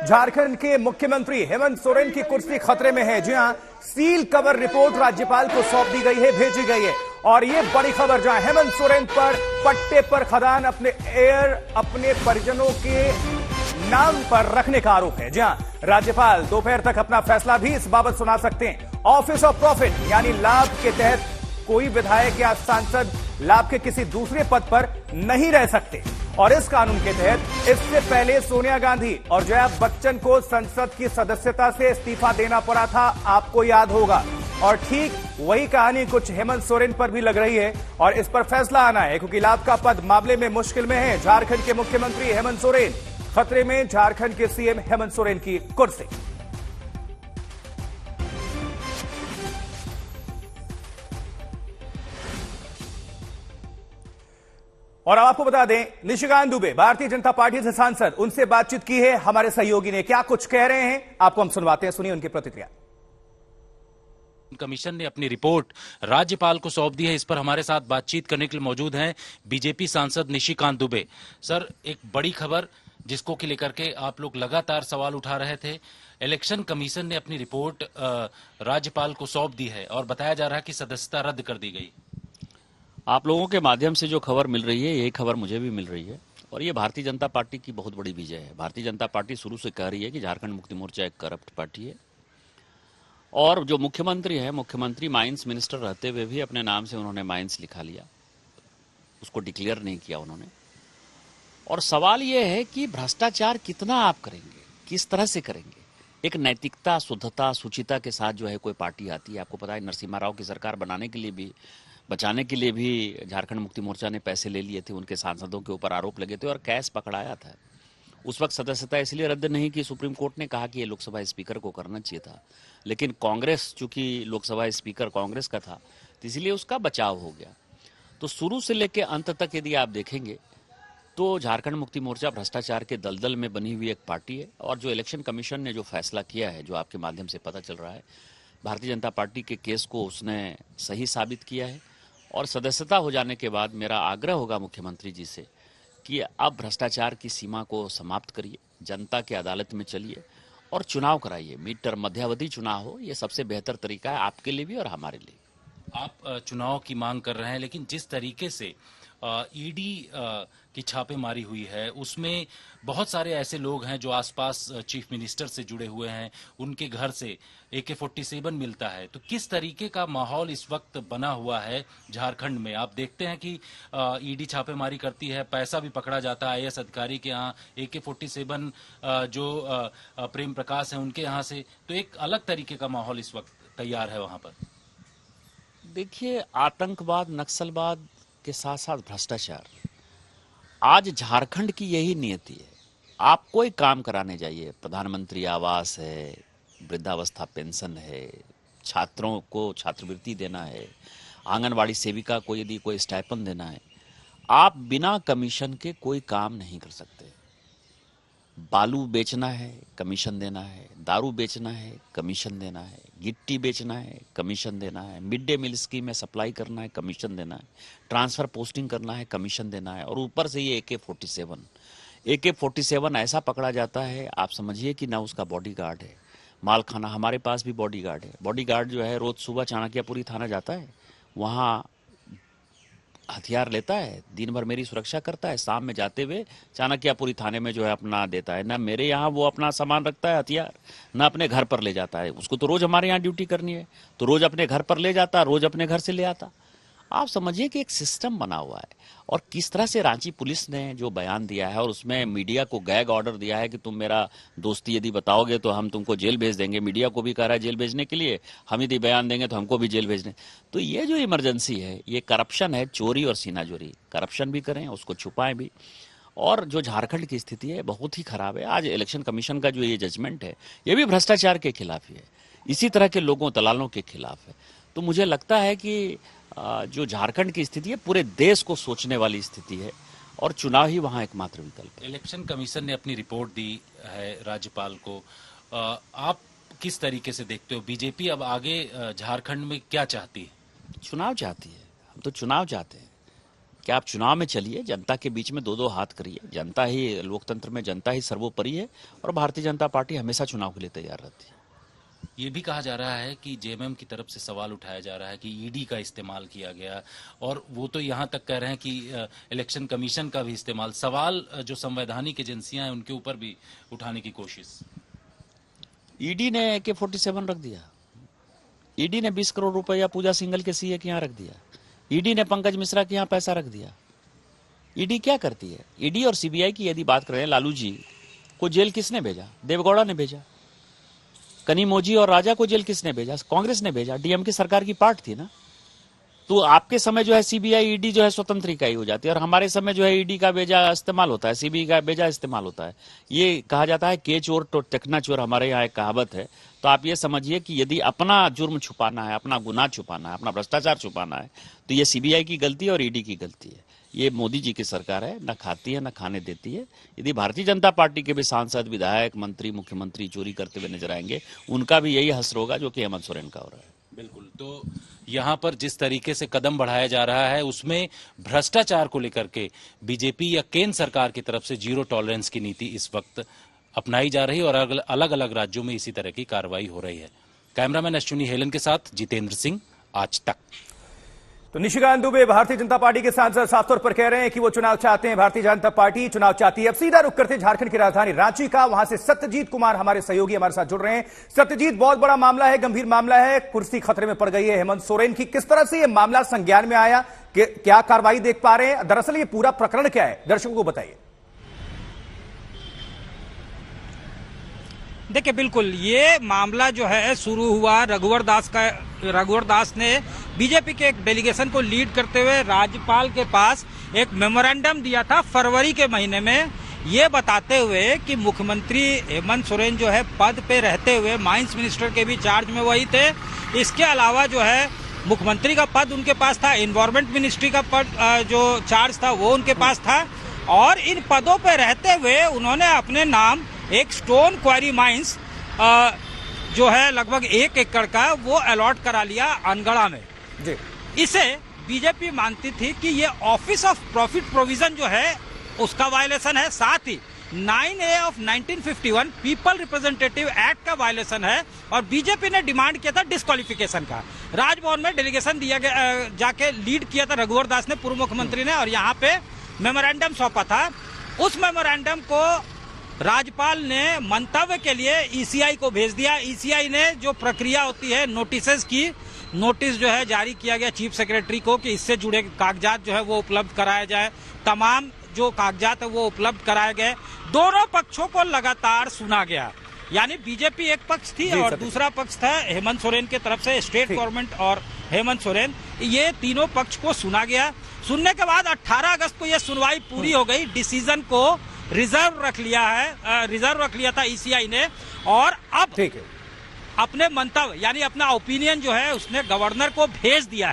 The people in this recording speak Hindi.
झारखंड के मुख्यमंत्री हेमंत सोरेन की कुर्सी खतरे में है। जी हां, सील कवर रिपोर्ट राज्यपाल को सौंप दी गई है, भेजी गई है। और ये बड़ी खबर, जहां हेमंत सोरेन पर पट्टे पर खदान अपने परिजनों के नाम पर रखने का आरोप है। जी हां, राज्यपाल दोपहर तक अपना फैसला भी इस बाबत सुना सकते हैं। ऑफिस ऑफ प्रॉफिट यानी लाभ के तहत कोई विधायक या सांसद लाभ के किसी दूसरे पद पर नहीं रह सकते। और इस कानून के तहत इससे पहले सोनिया गांधी और जया बच्चन को संसद की सदस्यता से इस्तीफा देना पड़ा था, आपको याद होगा। और ठीक वही कहानी कुछ हेमंत सोरेन पर भी लग रही है और इस पर फैसला आना है, क्योंकि लाभ का पद मामले में मुश्किल में है झारखंड के मुख्यमंत्री हेमंत सोरेन। खतरे में झारखंड के सीएम हेमंत सोरेन की कुर्सी। और अब आपको बता दें, निशिकांत दुबे भारतीय जनता पार्टी से सांसद, उनसे बातचीत की है हमारे सहयोगी ने। क्या कुछ कह रहे हैं आपको हम सुनवाते हैं, सुनिए उनकी प्रतिक्रिया। कमीशन ने अपनी रिपोर्ट राज्यपाल को सौंप दी है। इस पर हमारे साथ बातचीत करने के लिए मौजूद हैं बीजेपी सांसद निशिकांत दुबे। सर, एक बड़ी खबर जिसको कि लेकर के आप लोग लगातार सवाल उठा रहे थे, इलेक्शन कमीशन ने अपनी रिपोर्ट राज्यपाल को सौंप दी है और बताया जा रहा है कि सदस्यता रद्द कर दी गई। आप लोगों के माध्यम से जो खबर मिल रही है, यही खबर मुझे भी मिल रही है और ये भारतीय जनता पार्टी की बहुत बड़ी विजय है। भारतीय जनता पार्टी शुरू से कह रही है कि झारखंड मुक्ति मोर्चा एक करप्ट पार्टी है और जो मुख्यमंत्री है, मुख्यमंत्री माइंस मिनिस्टर रहते हुए भी अपने नाम से उन्होंने माइंस लिखा लिया, उसको डिक्लेयर नहीं किया उन्होंने। और सवाल ये है कि भ्रष्टाचार कितना आप करेंगे, किस तरह से करेंगे। एक नैतिकता, शुद्धता, सुचिता के साथ जो है कोई पार्टी आती है। आपको पता है नरसिम्हा राव की सरकार बनाने के लिए भी, बचाने के लिए भी झारखंड मुक्ति मोर्चा ने पैसे ले लिए थे, उनके सांसदों के ऊपर आरोप लगे थे और कैश पकड़ाया था। उस वक्त सदस्यता इसलिए रद्द नहीं की, सुप्रीम कोर्ट ने कहा कि ये लोकसभा स्पीकर को करना चाहिए था, लेकिन कांग्रेस, चूंकि लोकसभा स्पीकर कांग्रेस का था, तो इसलिए उसका बचाव हो गया। तो शुरू से लेकर अंत तक यदि आप देखेंगे तो झारखंड मुक्ति मोर्चा भ्रष्टाचार के दलदल में बनी हुई एक पार्टी है। और जो इलेक्शन कमीशन ने जो फैसला किया है, जो आपके माध्यम से पता चल रहा है, भारतीय जनता पार्टी के केस को उसने सही साबित किया है। और सदस्यता हो जाने के बाद मेरा आग्रह होगा मुख्यमंत्री जी से कि अब भ्रष्टाचार की सीमा को समाप्त करिए, जनता की अदालत में चलिए और चुनाव कराइए। मिड टर्म, मध्यावधि चुनाव हो, ये सबसे बेहतर तरीका है आपके लिए भी और हमारे लिए। आप चुनाव की मांग कर रहे हैं, लेकिन जिस तरीके से ईडी की छापेमारी हुई है, उसमें बहुत सारे ऐसे लोग हैं जो आसपास चीफ मिनिस्टर से जुड़े हुए हैं, उनके घर से AK-47 मिलता है। तो किस तरीके का माहौल इस वक्त बना हुआ है झारखंड में? आप देखते हैं कि ईडी छापेमारी करती है, पैसा भी पकड़ा जाता है IAS अधिकारी के यहाँ, AK-47 जो प्रेम प्रकाश है उनके यहाँ से, तो एक अलग तरीके का माहौल इस वक्त तैयार है वहां पर। देखिए, आतंकवाद, नक्सलवाद के साथ साथ भ्रष्टाचार, आज झारखंड की यही नियति है। आप कोई काम कराने जाइए, प्रधानमंत्री आवास है, वृद्धावस्था पेंशन है, छात्रों को छात्रवृत्ति देना है, आंगनवाड़ी सेविका को यदि कोई स्टाइपेंड देना है, आप बिना कमीशन के कोई काम नहीं कर सकते। बालू बेचना है, कमीशन देना है, दारू बेचना है, कमीशन देना है, गिट्टी बेचना है, कमीशन देना है, मिड डे मील स्कीम में सप्लाई करना है, कमीशन देना है, ट्रांसफर पोस्टिंग करना है, कमीशन देना है। और ऊपर से ये AK-47 ऐसा पकड़ा जाता है, आप समझिए कि ना उसका बॉडीगार्ड है, मालखाना। हमारे पास भी बॉडीगार्ड है। बॉडीगार्ड जो है रोज सुबह चाणक्यपुरी थाना जाता है, वहाँ हथियार लेता है, दिन भर मेरी सुरक्षा करता है, शाम में जाते हुए चाणक्यपुरी थाने में जो है अपना देता है। ना मेरे यहाँ वो अपना सामान रखता है हथियार, ना अपने घर पर ले जाता है। उसको तो रोज हमारे यहाँ ड्यूटी करनी है, तो रोज अपने घर पर ले जाता, रोज अपने घर से ले आता। आप समझिए कि एक सिस्टम बना हुआ है। और किस तरह से रांची पुलिस ने जो बयान दिया है और उसमें मीडिया को गैग ऑर्डर दिया है कि तुम मेरा दोस्ती यदि बताओगे तो हम तुमको जेल भेज देंगे। मीडिया को भी कह रहा है जेल भेजने के लिए, हम यदि बयान देंगे तो हमको भी जेल भेजने। तो ये जो इमरजेंसी है, ये करप्शन है, चोरी और सीनाजोरी। करप्शन भी करें, उसको छुपाएं भी। और जो झारखंड की स्थिति है बहुत ही खराब है। आज इलेक्शन कमीशन का जो ये जजमेंट है, ये भी भ्रष्टाचार के खिलाफ ही है, इसी तरह के लोगों, दलालों के खिलाफ है। तो मुझे लगता है कि जो झारखंड की स्थिति है, पूरे देश को सोचने वाली स्थिति है और चुनाव ही वहां एकमात्र विकल्प है। इलेक्शन कमीशन ने अपनी रिपोर्ट दी है राज्यपाल को, आप किस तरीके से देखते हो? बीजेपी अब आगे झारखंड में क्या चाहती है? चुनाव चाहती है। हम तो चुनाव चाहते हैं। कि आप चुनाव में चलिए, जनता के बीच में दो दो हाथ करिए। जनता ही, लोकतंत्र में जनता ही सर्वोपरि है और भारतीय जनता पार्टी हमेशा चुनाव के लिए तैयार रहती है। ये भी कहा जा रहा है कि जेएमएम की तरफ से सवाल उठाया जा रहा है कि ईडी का इस्तेमाल किया गया, और वो तो यहाँ तक कह रहे हैं कि इलेक्शन कमीशन का भी इस्तेमाल, सवाल जो संवैधानिक एजेंसियां हैं उनके ऊपर भी उठाने की कोशिश। ईडी ने AK-47 रख दिया, ईडी ने 20 करोड़ रुपया पूजा सिंघल के सीए के यहाँ रख दिया, ईडी ने पंकज मिश्रा के यहाँ पैसा रख दिया। ईडी क्या करती है? ईडी और सीबीआई की यदि बात करें, लालू जी को जेल किसने भेजा? देवगौड़ा ने भेजा। कनिमोझी और राजा को जेल किसने भेजा? कांग्रेस ने भेजा। डीएमके सरकार की पार्ट थी ना। तो आपके समय जो है सीबीआई ईडी जो है स्वतंत्र इकाई हो जाती है, और हमारे समय जो है ईडी का बेजा इस्तेमाल होता है, सीबीआई का बेजा इस्तेमाल होता है। ये कहा जाता है के चोर तो टेकना चोर, हमारे यहाँ एक कहावत है। तो आप ये समझिए कि यदि अपना जुर्म छुपाना है, अपना गुनाह छुपाना है, अपना भ्रष्टाचार छुपाना है, तो ये सीबीआई की गलती है और ईडी की गलती है। ये मोदी जी की सरकार है, न खाती है न खाने देती है। यदि भारतीय जनता पार्टी के भी सांसद, विधायक, मंत्री, मुख्यमंत्री चोरी करते हुए नजर आएंगे, उनका भी यही हश्र होगा जो कि हेमंत सोरेन का हो रहा है। बिल्कुल। तो यहाँ पर जिस तरीके से कदम बढ़ाया जा रहा है, उसमें भ्रष्टाचार को लेकर के बीजेपी या केंद्र सरकार की तरफ से जीरो टॉलरेंस की नीति इस वक्त अपनाई जा रही है, और अलग अलग राज्यों में इसी तरह की कार्रवाई हो रही है। कैमरामैन अश्विनी हेलन के साथ जितेंद्र सिंह, आज तक। तो निशिकांत दुबे भारतीय जनता पार्टी के सांसद साफ तौर पर कह रहे हैं कि वो चुनाव चाहते हैं, भारतीय जनता पार्टी चुनाव चाहती है। अब सीधा रुख करते हैं झारखंड की राजधानी रांची का, वहां से सत्यजीत कुमार हमारे सहयोगी हमारे साथ जुड़ रहे हैं। सत्यजीत, बहुत बड़ा मामला है, गंभीर मामला है, कुर्सी खतरे में पड़ गई है हेमंत सोरेन की। किस तरह से यह मामला संज्ञान में आया, क्या कार्रवाई देख पा रहे हैं? दरअसल ये पूरा प्रकरण क्या है, दर्शकों को बताइए। देखिए, बिल्कुल ये मामला जो है शुरू हुआ रघुवर दास ने बीजेपी के एक डेलीगेशन को लीड करते हुए राज्यपाल के पास एक मेमोरेंडम दिया था फरवरी के महीने में, ये बताते हुए कि मुख्यमंत्री हेमंत सोरेन जो है पद पे रहते हुए माइंस मिनिस्टर के भी चार्ज में वही थे। इसके अलावा जो है मुख्यमंत्री का पद उनके पास था, एनवायरमेंट मिनिस्ट्री का पद जो चार्ज था वो उनके पास था, और इन पदों पे रहते हुए उन्होंने अपने नाम एक स्टोन क्वारी माइंस जो है लगभग 1 एकड़ का वो अलॉट करा लिया अनगढ़ा में जी। इसे बीजेपी मानती थी कि ये ऑफिस ऑफ प्रॉफिट प्रोविजन जो है उसका वायलेशन है, साथ ही 9A of 1951 people representative act का वायलेशन है, और बीजेपी ने डिमांड किया था डिस्क्वालिफिकेशन का। राजभवन में डेलीगेशन दिया गया, जाके लीड किया था रघुवर दास ने, पूर्व मुख्यमंत्री ने, और यहाँ पे मेमोरेंडम सौंपा था। उस मेमोरेंडम को राज्यपाल ने मंतव्य के लिए ईसीआई को भेज दिया। ईसीआई ने जो प्रक्रिया होती है नोटिस की, नोटिस जो है जारी किया गया चीफ सेक्रेटरी को कि इससे जुड़े कागजात जो है वो उपलब्ध कराया जाए। तमाम जो कागजात है वो उपलब्ध कराए गए। दोनों पक्षों को लगातार सुना गया, यानी बीजेपी एक पक्ष थी और दूसरा पक्ष था हेमंत सोरेन की तरफ से स्टेट गवर्नमेंट और हेमंत सोरेन, ये तीनों पक्ष को सुना गया। सुनने के बाद 18 अगस्त को यह सुनवाई पूरी हो गई। डिसीजन को रिजर्व रख लिया था ईसीआई ने, और अब अपने मंतव्य यानी अपना ओपिनियन जो है उसने गवर्नर को भेज दिया है।